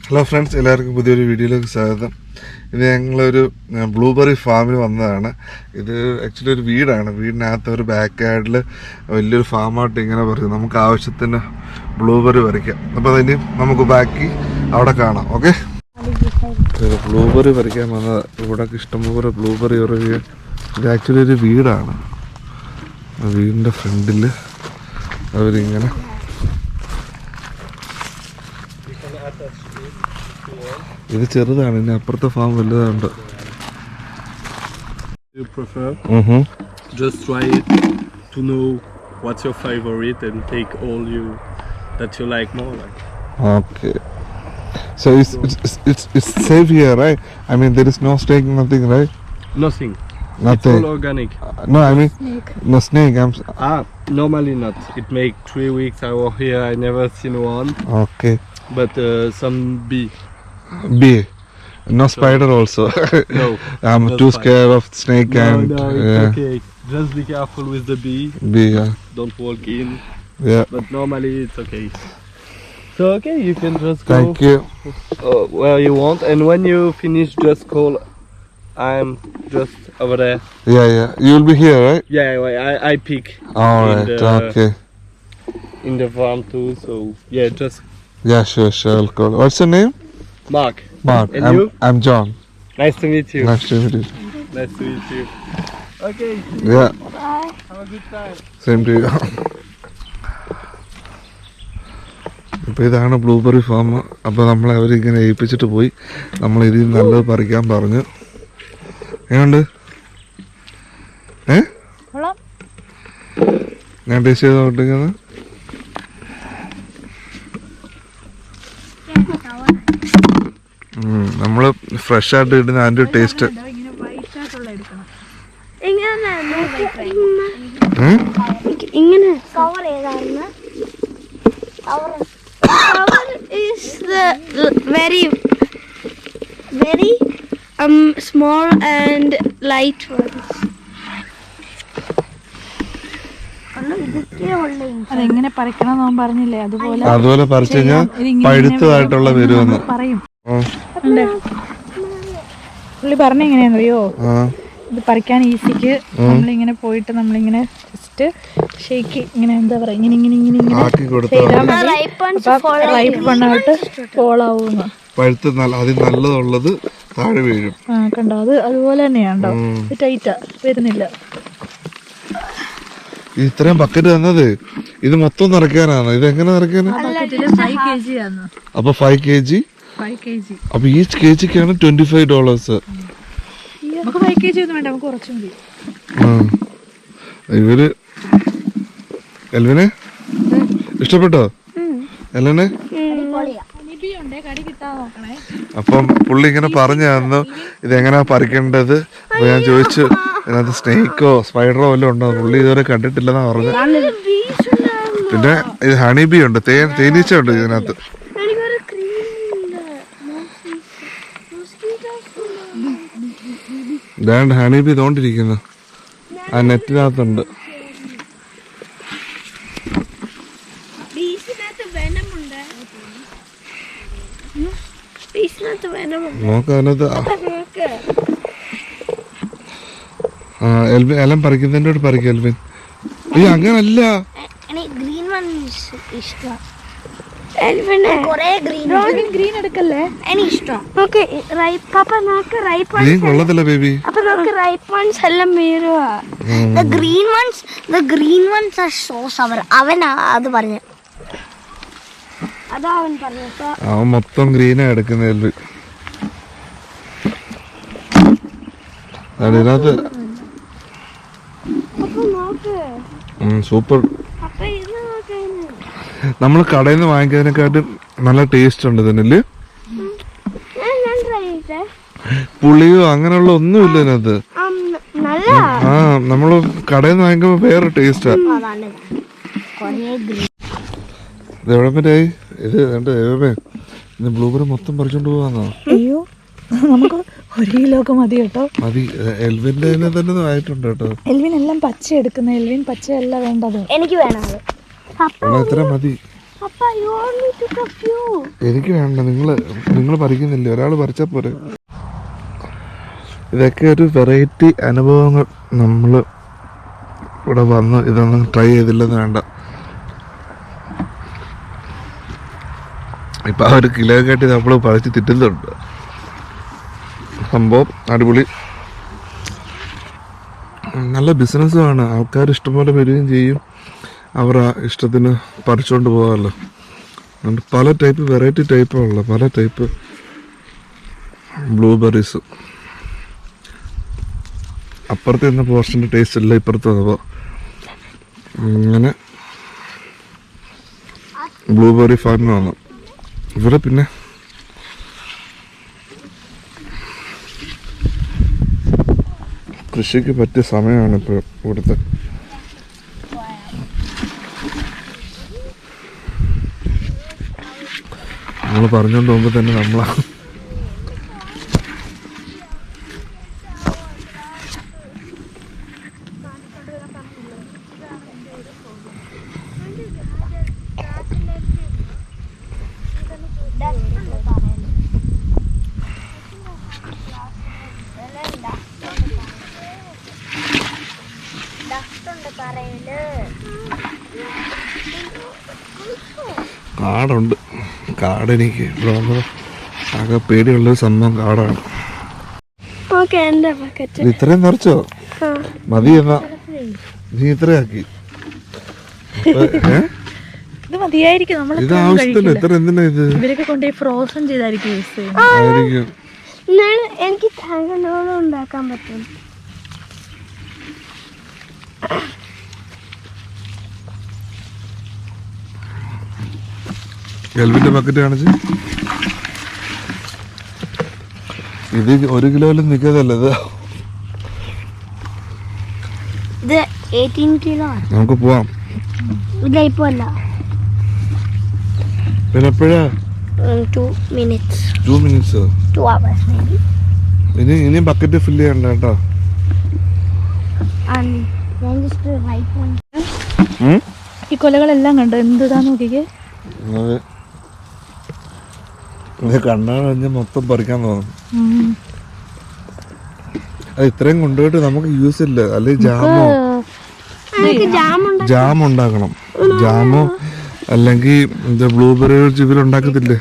Hello friends, എല്ലാവർക്കും പുതിയൊരു വീഡിയോയിലേക്ക് സ്വാഗതം. ഇത് ഞങ്ങളൊരു ബ്ലൂബെറി ഫാമിൽ വന്നതാണ്. ഇത് ആക്ച്വലി ഒരു വീടാണ്. വീടിനകത്ത് ഒരു ബാക്ക് യാർഡിൽ വലിയൊരു ഫാമായിട്ട് ഇങ്ങനെ പറയും നമുക്ക് ആവശ്യത്തിന് ബ്ലൂബെറി പറിക്കാം. അപ്പോൾ അതിന് നമുക്ക് ബാക്കി അവിടെ കാണാം. ഓക്കെ, ബ്ലൂബെറി പറിക്കാൻ വന്നത്. ഇവിടെ ഇഷ്ടംപോലെ ബ്ലൂബെറി ഒരു ഇത് ആക്ച്വലി ഒരു വീടാണ്. വീടിൻ്റെ ഫ്രണ്ടിൽ അവരിങ്ങനെ ഇത് ചെറുതാണ്, ഇനി അപ്പുറത്തെ farm വലുതുണ്ട്. You prefer? Just try it to know what's your favorite and take all that you like more. Okay. So it's safe here, right? I mean, there is no snake, nothing, right? Nothing. Nothing. It's all organic. No, I mean no snake. Normally not. It make 3 weeks I was here. I never seen one. Okay. But some bee. Bee. No spider also. No. I'm no too spider. scared of snake and No, it's okay. Just be careful with the bee. Bee. Yeah. Don't walk in. Yeah. But normally it's okay. So okay, you can just go Thank you. where you want, and when you finish, just call. I'm just over there. Yeah. You'll be here, right? Yeah, I pick All right. Okay. in the farm too. So yeah, just Yeah, sure. I'll call. What's your name? Mark. Mark. And you? I'm John. Nice to meet you. Nice to meet you. Nice to meet you. Okay. Yeah. Bye. Have a good time. Same to you. അപ്പോൾ ഇതാണ് blueberry farm. അപ്പോൾ നമ്മളെ അവരിങ്ങനെ ഏൽപ്പിച്ചിട്ട് പോയി. നമ്മൾ ഇതിൽ നല്ലത് പറിക്കാൻ പറഞ്ഞു. എങ്ങനെയുണ്ട്? ഞാൻ ടേസ്റ്റ് ചെയ്ത് നോട്ടിക്കുന്നത്. നമ്മൾ ഫ്രഷ് ആയിട്ട് ഇടുന്ന അതിൻ്റെ ടേസ്റ്റ്. ഇങ്ങനെ കവർ ഏതായിരുന്നു? Cover is the very small and light ones. അതെങ്ങനെ പറിക്കണം എന്ന് പറഞ്ഞില്ലേ, അതുപോലെ പറിച്ചു കഴിഞ്ഞാൽ പഴുത്തതായിട്ടുള്ള വരുമെന്ന് പറയും. പുള്ളി പറഞ്ഞ എങ്ങനെയാണെന്നറിയോ, ഇത് പറിക്കാൻ ഈസിക്ക് നമ്മളിങ്ങനെ പോയിട്ട് നമ്മളിങ്ങനെ ജസ്റ്റ് ഷേക്ക് ഇങ്ങനെ എന്താ പറയാ ഇങ്ങനെ റൈപ്പ് പണ്ണായിട്ട് ഫോളാവുന്നു. പഴുത്ത് അതിൽ നല്ലതുള്ളത് താഴെ വീഴും. കണ്ടോ, അത് അതുപോലെ തന്നെയാണ്ടോ, ഇത് ടൈറ്റാ വരുന്നില്ല. ഇത്രയും ബക്കറ്റ് തന്നത് ഇത് മൊത്തം നിറയ്ക്കാനാണ്. ഇത് എങ്ങനെ നിറയ്ക്കാനാ? 5 kg ആണ്. അപ്പൊ 5 kg. അപ്പൊ ഈച്ച് kgക്കാണ് $25. നമുക്ക് 5 kg ഒന്നും വേണ്ട, നമുക്ക് കുറച്ചും മതി. ഇവര് എൽവിനെ ഇഷ്ടപ്പെട്ടോ? എല്ലനെ അപ്പം പുള്ളി ഇങ്ങനെ പറഞ്ഞു തന്നു ഇതെങ്ങനെയാ പറിക്കേണ്ടത്. അപ്പൊ ഞാൻ ചോദിച്ചു ഇതിനകത്ത് സ്നേക്കോ സ്പൈഡറോ വല്ലതും ഉണ്ടോ. പുള്ളി ഇതുവരെ കണ്ടിട്ടില്ലെന്നാ പറഞ്ഞു. പിന്നെ ഇത് ഹണി ബീ ഉണ്ട്, തേനീച്ച ഉണ്ട് ഇതിനകത്ത്. ഇതാണ്ട് ഹണി ബീ തോണ്ടിരിക്കുന്നു, ആ നെറ്റിനകത്തുണ്ട്. നോക്ക് അതിനകത്ത്. എൽവിൻ എല്ലാം പറിക്കുന്നതിൻ്റെ കൂടെ പറിക്കും എൽവിൻ. അയ്യോ അങ്ങനല്ല, ഗ്രീൻ എടുക്കല്ലേ, ഗ്രീൻ കൊള്ളത്തില്ല ബേബി. അവൻ മൊത്തം ഗ്രീനാ എടുക്കുന്ന എൽവിൻ. അതിനകത്ത് സൂപ്പർ. നമ്മൾ കടയിൽ നിന്ന് വാങ്ങിക്കുന്നതിനെക്കാട്ടും നല്ല ടേസ്റ്റ് ഉണ്ട് ഇതിനല്ലേ. പുളിയോ അങ്ങനെയുള്ള ഒന്നുമില്ല ഇതിനകത്ത്. നമ്മള് കടയിൽ നിന്ന് വാങ്ങിക്കുമ്പോ വേറെ ടേസ്റ്റാ. എവിടെ പറ്റായി ഇത് കണ്ടേ? ഇത് ബ്ലൂബെറി മൊത്തം പറിച്ചോണ്ട് പോവാന്നോ? അയ്യോ, നമുക്ക് 1 കിലോ ഒക്കെ മതി കേട്ടോ. മതി. എൽവിന്റെ തന്നെ ആയിട്ടുണ്ട് കേട്ടോ. എൽവിൻ എല്ലാം പച്ച എടുക്കുന്ന, എൽവിൻ പച്ചയല്ല വേണ്ടത്. എനിക്ക് വേണം. എത്ര മതി? Papa, you want me to cup you? എനിക്ക് വേണ്ട, നിങ്ങൾ പറിക്കുന്നില്ലേ, ഒരാൾ പറിച്ചാൽ പോരെ. ഇതൊക്കെ ഒരു വെറൈറ്റി അനുഭവങ്ങൾ. നമ്മൾ ഇവിടെ വന്ന് ഇതൊന്നും ട്രൈ ചെയ്തില്ലെന്ന് വേണ്ട. ഇപ്പം ആ ഒരു കിലോ കാട്ടി നമ്മൾ പറിച്ച് തിറ്റുന്നുണ്ട്. സംഭവം അടിപൊളി, നല്ല ബിസിനസ്സുമാണ്. ആൾക്കാർ ഇഷ്ടംപോലെ വരികയും ചെയ്യും, അവർ ആ ഇഷ്ടത്തിന് പറിച്ചുകൊണ്ട് പോകാമല്ലോ. അതുകൊണ്ട് പല ടൈപ്പ് വെറൈറ്റി ടൈപ്പുള്ള പല ടൈപ്പ് ബ്ലൂബെറീസ്. അപ്പുറത്ത് നിന്ന പോർഷൻ്റെ ടേസ്റ്റ് ഇല്ല ഇപ്പുറത്ത് വന്നപ്പോൾ. ഇങ്ങനെ ബ്ലൂബെറി ഫാമിന് വന്നു. ഇവിടെ പിന്നെ കൃഷിക്ക് പറ്റിയ സമയമാണ് ഇപ്പോൾ ഇവിടുത്തെ. നമ്മൾ പറഞ്ഞുകൊണ്ട് പോകുമ്പോൾ തന്നെ നമ്മളാണ് കാടുണ്ട്. കാടെനിക്ക് ഇവിടെ വന്നത് ആകെ പേടിയുള്ളൊരു സംഭവം കാടാണ്. Okay, എൻ്റെ ബക്കറ്റ്. ഇത് ഇത്രയും നിറച്ചോ? മതി എന്നാ നീ ഇത്രയാക്കി. ഇത് മതിയായിരിക്കും. നമ്മൾ ഇത് ആവശ്യത്തില്ല. ഇത്ര എന്തിനാ ഇത്? ഇവരൊക്കെ കൊണ്ടുപോയി ഫ്രോസൺ ചെയ്തായിരിക്കും യൂസ് ചെയ്യുന്നത്. ആയിരിക്കും. എനിക്ക് തേങ്ങ ഉണ്ടാക്കാൻ പറ്റും. എൽവിന്റെ ബക്കറ്റ് കാണിച്ച്. ഇത് 1 കിലോയിലും നിൽക്കുന്നതല്ല ഇത്. ഇത് 18 കിലോ. നമുക്ക് പോവാം. ഇല്ല, ഇപ്പൊ അല്ല. പിന്നെ എപ്പോഴാ? 2 minutes. 2 minutes. 2 hours maybe. ഇനി ബക്കറ്റ് ഫില്ല് ചെയ്യണ്ട കേട്ടോ. ഞാൻ ജസ്റ്റ് റൈറ്റ്. ഈ കൊലകളെല്ലാം കണ്ടോ എന്താണ് നോക്കിക്കേ. ഇത് കണ്ടാൽ കഴിഞ്ഞാൽ മൊത്തം പറിക്കാൻ തോന്നും. അത് ഇത്രയും കൊണ്ടുപോയിട്ട് നമുക്ക് യൂസ് ഇല്ല. അല്ലെങ്കിൽ ജാം ഉണ്ടാക്കണം. ജാമോ അല്ലെങ്കിൽ ബ്ലൂബെറി ഇവരുണ്ടാക്കത്തില്ലേ?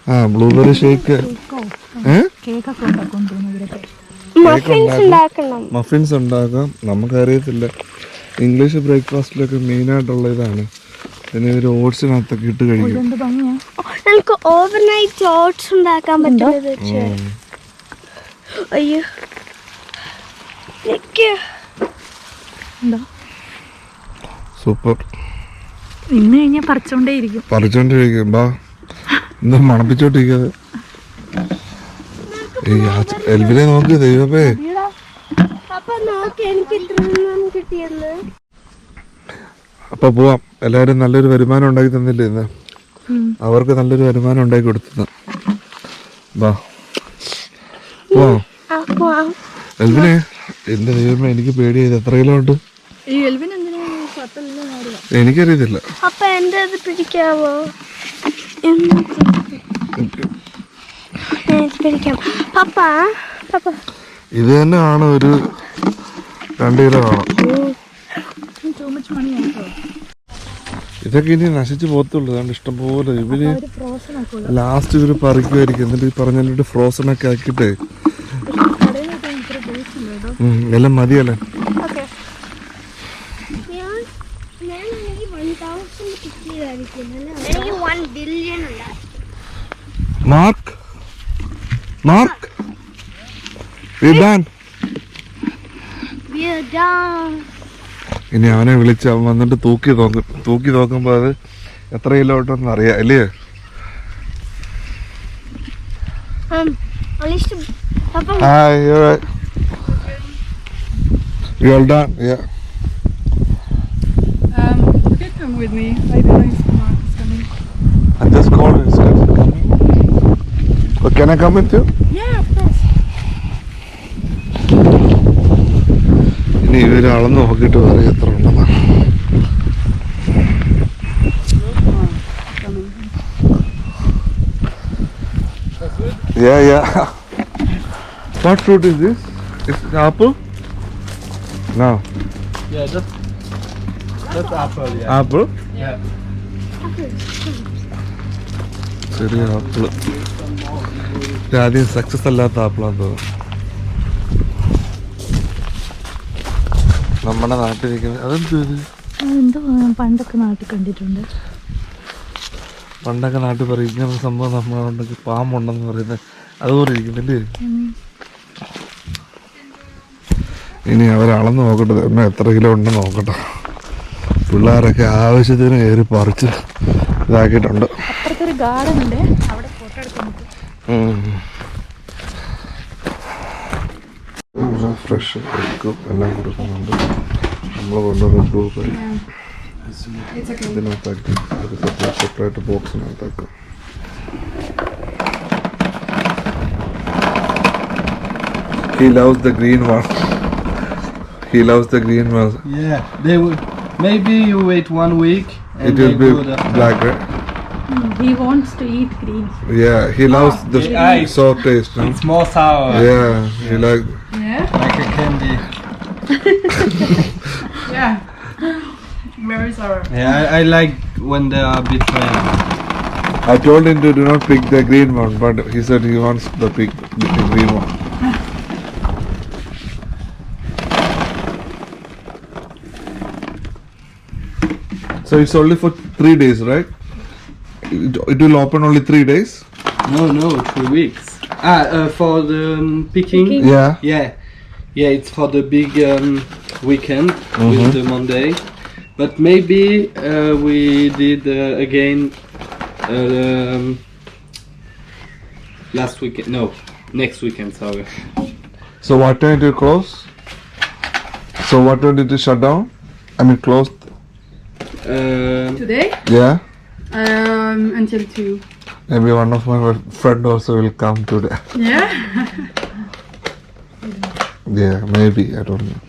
ആ, ബ്ലൂബെറി ഷേക്ക്, മഫിൻസ് ഉണ്ടാക്കാം. നമുക്കറിയത്തില്ല. ഇംഗ്ലീഷ് ബ്രേക്ക്ഫാസ്റ്റിലൊക്കെ മെയിനായിട്ടുള്ള ഇതാണ്. പിന്നെ ഒരു ഓട്സിനകത്തൊക്കെ ഇട്ട് കഴിക്കും. നമുക്ക് ഓവർനൈറ്റ് ഓട്സ് ഉണ്ടാക്കാൻ പറ്റുന്നത്. അയ്യോ, സൂപ്പർ. ഇന്ന് കഴിഞ്ഞാൽ പറിച്ചോണ്ടേയിരിക്കും. ബാ, എന്താ മണപ്പിച്ചോണ്ടിരിക്കാതെ. എൽവിനെ നോക്ക് ദൈവമേ. അപ്പൊ പോവാം. എല്ലാവരും നല്ലൊരു വരുമാനം ഉണ്ടാക്കി തന്നില്ലേ ഇന്ന്? അവർക്ക് നല്ലൊരു വരുമാനം ഉണ്ടാക്കി കൊടുത്തത്. ബാ പോവാം. എൽവിനെ, എന്റെ ദൈവമേ, എനിക്ക് പേടിയായത്. എത്ര കിലോ ഉണ്ട്? എനിക്കറിയത്തില്ല. അപ്പൊ എന്റെ അത് പിടിക്കാവോ? പിടിക്കാം. പപ്പ ഇത് തന്നെ ആണ് ഒരു 2 കിലോ കാണാം. ഇതൊക്കെ ഇനി നശിച്ചു പോകത്തുള്ളൂ. അതുകൊണ്ട് ഇഷ്ടംപോലെ ഇവര് ലാസ്റ്റ് ഇവര് പറിക്കുമായിരിക്കും. എന്നിട്ട് ഈ പറഞ്ഞിട്ട് ഫ്രോസൺ ഒക്കെ ആക്കിയിട്ടേ എല്ലാം മതിയല്ലേ. മാർക്ക് ഇനി അവനെ വിളിച്ച് അവൻ വന്നിട്ട് തൂക്കി നോക്കുമ്പോ അത് എത്ര കിലോ ഉണ്ടെന്ന് അറിയാം അല്ലേ? Hi, you're right. You all done? Yeah. You can come with me. I don't know if Mark is coming. I just called him. Is he coming? Oh, can I come with you? Yeah, of course. ഇനി ഇവര് അളന്ന് നോക്കിയിട്ട് പറയും എത്ര ഉണ്ടെന്ന്. Yeah. What fruit is this? It's apple? No. Yeah, that's apple. Yeah. Apple? Yeah. ചെറിയ apple. ആദ്യം success അല്ലാത്ത ആപ്പിളാന്ന് തോന്നുന്നു. നമ്മുടെ നാട്ടിലിരിക്കുന്നത് അതെന്തോ ഇത്? എന്തോ പണ്ടൊക്കെ നാട്ടിൽ കണ്ടിട്ടുണ്ട്. പണ്ടൊക്കെ നാട്ടിൽ പറയും ഇങ്ങനെ സംഭവം നമ്മളുണ്ടെങ്കിൽ പാമ്പുണ്ടെന്ന് പറയുന്നത് അതുപോലെ ഇരിക്കുന്നില്ലേ. ഇനി അവരളന്ന് നോക്കട്ടെ എന്നെ എത്ര കിലോ ഉണ്ടെന്ന് നോക്കട്ടെ. പിള്ളേരൊക്കെ ആവശ്യത്തിന് കയറി പറിച്ച് ഇതാക്കിയിട്ടുണ്ട്. അപ്പുറത്തൊരു ഗാർഡൻ ഉണ്ട്, അവിടെ ഫോട്ടോ എടുക്കാൻ പറ്റും. ഫ്രഷ് എഗ്ഗും എല്ലാം കൊടുക്കുന്നുണ്ട്. നമ്മൾ കൊണ്ടുവന്ന ബ്ലൂബെറി ഇതിനകത്താക്കി ഒരു separate ബോക്സിനകത്താക്കും. He loves the green one. He loves the green one. Yeah, they will. Maybe you wait 1 week and It will they be go the black, right? He wants to eat green. Yeah, he loves the yeah, sour taste. No? It's more sour. Yeah, he like. Yeah. Like a candy. Yeah. Very sour. Yeah, I like when they are a bit red. I told him to do not pick the green one, but he said he wants the green one. So it's only for 3 days, right? It will open only 3 days. No, 3 weeks. For the picking. Yeah. Yeah, it's for the big weekend with the Monday. But maybe we did again last weekend. No, next weekend. Sorry. So what time did it close? So what time did it shut down? I mean closed. Today? Yeah. Until 2. Maybe one of my friend also will come today. Yeah? Yeah, maybe, I don't know.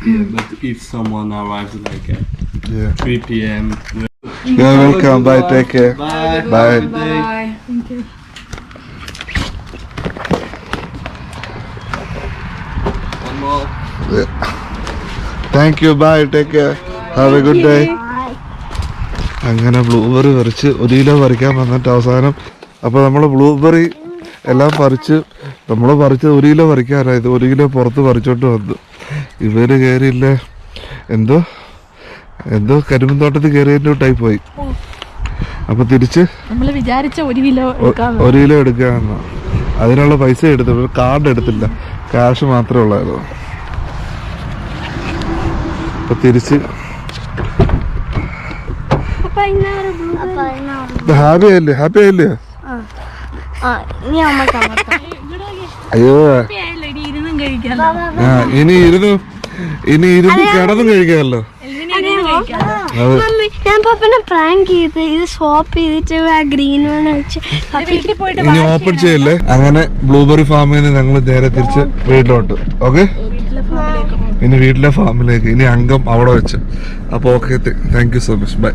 Yeah, but if someone arrives like at Yeah. 3 p.m. You're welcome. Bye. Take care. Bye. Bye. Have a good day. Bye. Thank you. One more. Thank you. Bye. Take care. Have a good day. അങ്ങനെ blueberry പറിച്ച് 1 kilo പറിക്കാൻ വന്നിട്ട് അവസാനം അപ്പോൾ നമ്മൾ blueberry എല്ലാം പറിച്ച് നമ്മൾ പറിച്ചത് 1 കിലോ പറിക്കാനായത് 1 കിലോ പുറത്ത് പറിച്ചോട്ട് വന്നു. ഇവര് കയറിയില്ല എന്തോ കരിമ്പുന്തോട്ടത്തിൽ കയറിയതിൻ്റെ ടൈപ്പ് പോയി. അപ്പോൾ തിരിച്ച് നമ്മൾ വിചാരിച്ച 1 കിലോ 1 കിലോ എടുക്കാമെന്ന് അതിനുള്ള പൈസ എടുത്തു. കാർഡ് എടുത്തില്ല, ക്യാഷ് മാത്രമേ ഉള്ളായിരുന്നു. അപ്പോൾ തിരിച്ച് ഹാപ്പി ആയില്ലേ? അയ്യോ ഇരുന്നും കഴിക്കാം. ഇനി ഇരുന്ന് കിടന്നും കഴിക്കാമല്ലോ. മമ്മി ഞാൻ പപ്പനെ പ്രാങ്ക് ചെയ്ത് ഇത് സ്വോപ്പ് ചെയ്തിട്ട് ആ ഗ്രീൻ വൺ വെച്ച് വീട്ടിൽ പോയിട്ട് ഇനി ഓപ്പൺ ചെയ്യല്ലേ. അങ്ങനെ ബ്ലൂബെറി ഫാമിൽ നിന്ന് ഞങ്ങൾ നേരെ തിരിച്ച് വീട്ടിലോട്ട്. ഓക്കെ, ഇനി വീട്ടിലെ ഫാമിലേക്ക് ഇനി അംഗം അവിടെ വെച്ച്. അപ്പോൾ okay, thank you so much. By.